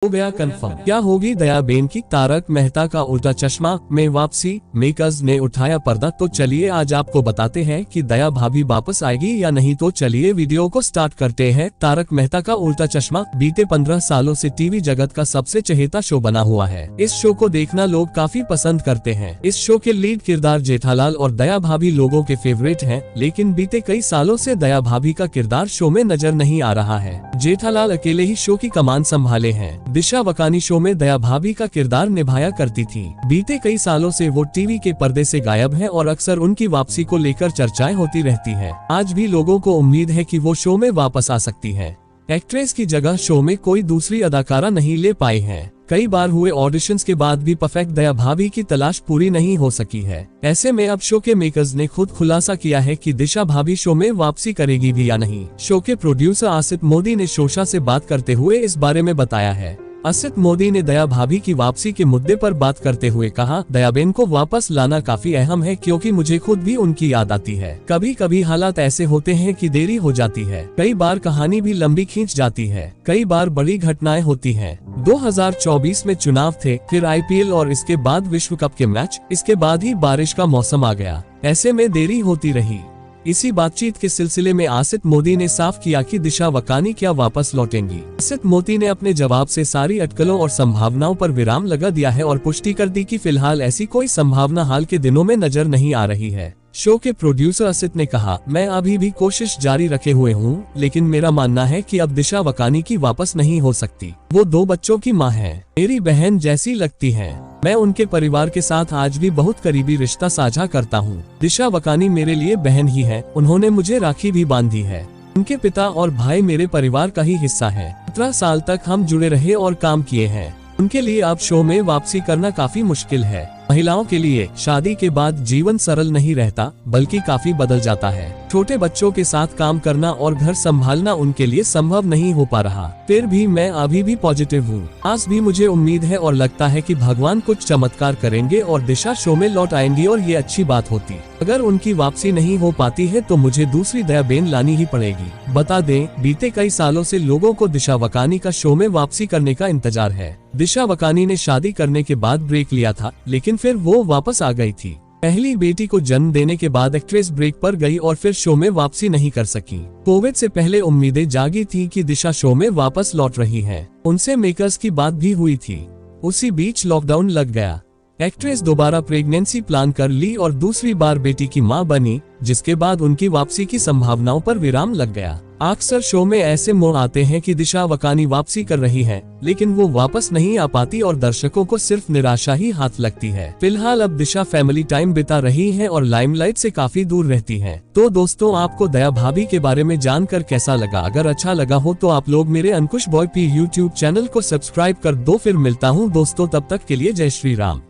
हो गया कंफर्म। क्या होगी दयाबेन की तारक मेहता का उल्टा चश्मा में वापसी, मेकर्स ने उठाया पर्दा। तो चलिए आज आपको बताते हैं कि दया भाभी वापस आएगी या नहीं। तो चलिए वीडियो को स्टार्ट करते हैं। तारक मेहता का उल्टा चश्मा बीते 15 सालों से टीवी जगत का सबसे चहेता शो बना हुआ है। इस शो को देखना लोग काफी पसंद करते हैं। इस शो के लीड किरदार जेठालाल और दया भाभी लोगों के फेवरेट हैं, लेकिन बीते कई सालों से दया भाभी का किरदार शो में नजर नहीं आ रहा है। जेठालाल अकेले ही शो की कमान संभाले हैं। दिशा वकानी शो में दया भाभी का किरदार निभाया करती थी। बीते कई सालों से वो टीवी के पर्दे से गायब हैं और अक्सर उनकी वापसी को लेकर चर्चाएं होती रहती हैं। आज भी लोगों को उम्मीद है कि वो शो में वापस आ सकती हैं। एक्ट्रेस की जगह शो में कोई दूसरी अदाकारा नहीं ले पाई है। कई बार हुए ऑडिशंस के बाद भी परफेक्ट दया भाभी की तलाश पूरी नहीं हो सकी है। ऐसे में अब शो के मेकर्स ने खुद खुलासा किया है कि दिशा भाभी शो में वापसी करेगी भी या नहीं। शो के प्रोड्यूसर आसित मोदी ने शोशा से बात करते हुए इस बारे में बताया है। आसित मोदी ने दया भाभी की वापसी के मुद्दे पर बात करते हुए कहा, दयाबेन को वापस लाना काफी अहम है क्योंकि मुझे खुद भी उनकी याद आती है। कभी कभी हालात ऐसे होते हैं कि देरी हो जाती है, कई बार कहानी भी लंबी खींच जाती है, कई बार बड़ी घटनाएं होती हैं। 2024 में चुनाव थे, फिर IPL और इसके बाद विश्व कप के मैच, इसके बाद ही बारिश का मौसम आ गया। ऐसे में देरी होती रही। इसी बातचीत के सिलसिले में आसित मोदी ने साफ किया कि दिशा वकानी क्या वापस लौटेंगी। आसित मोदी ने अपने जवाब से सारी अटकलों और संभावनाओं पर विराम लगा दिया है और पुष्टि कर दी कि फिलहाल ऐसी कोई संभावना हाल के दिनों में नजर नहीं आ रही है। शो के प्रोड्यूसर आसित ने कहा, मैं अभी भी कोशिश जारी रखे हुए हूँ, लेकिन मेरा मानना है कि अब दिशा वकानी की वापस नहीं हो सकती। वो 2 बच्चों की माँ है, मेरी बहन जैसी लगती है। मैं उनके परिवार के साथ आज भी बहुत करीबी रिश्ता साझा करता हूँ। दिशा वकानी मेरे लिए बहन ही है, उन्होंने मुझे राखी भी बांधी है। उनके पिता और भाई मेरे परिवार का ही हिस्सा है। 17 साल तक हम जुड़े रहे और काम किए हैं। उनके लिए अब शो में वापसी करना काफी मुश्किल है। महिलाओं के लिए शादी के बाद जीवन सरल नहीं रहता, बल्कि काफी बदल जाता है। छोटे बच्चों के साथ काम करना और घर संभालना उनके लिए संभव नहीं हो पा रहा। फिर भी मैं अभी भी पॉजिटिव हूँ। आज भी मुझे उम्मीद है और लगता है कि भगवान कुछ चमत्कार करेंगे और दिशा शो में लौट आएंगी और ये अच्छी बात होती। अगर उनकी वापसी नहीं हो पाती है तो मुझे दूसरी दयाबेन लानी ही पड़ेगी। बता दें, बीते कई सालों से लोगों को दिशा वकानी का शो में वापसी करने का इंतजार है। दिशा वकानी ने शादी करने के बाद ब्रेक लिया था, लेकिन फिर वो वापस आ गई थी। पहली बेटी को जन्म देने के बाद एक्ट्रेस ब्रेक पर गई और फिर शो में वापसी नहीं कर सकी। कोविड से पहले उम्मीदें जागी थी कि दिशा शो में वापस लौट रही है। उनसे मेकर्स की बात भी हुई थी। उसी बीच लॉकडाउन लग गया। एक्ट्रेस दोबारा प्रेगनेंसी प्लान कर ली और दूसरी बार बेटी की मां बनी, जिसके बाद उनकी वापसी की संभावनाओं पर विराम लग गया। अक्सर शो में ऐसे मोड़ आते हैं कि दिशा वकानी वापसी कर रही हैं, लेकिन वो वापस नहीं आ पाती और दर्शकों को सिर्फ निराशा ही हाथ लगती है। फिलहाल अब दिशा फैमिली टाइम बिता रही हैं और लाइमलाइट से काफी दूर रहती हैं। तो दोस्तों, आपको दया भाभी के बारे में जानकर कैसा लगा? अगर अच्छा लगा हो तो आप लोग मेरे अंकुश बॉय पी YouTube चैनल को सब्सक्राइब कर दो। फिर मिलता हूँ दोस्तों, तब तक के लिए जय श्री राम।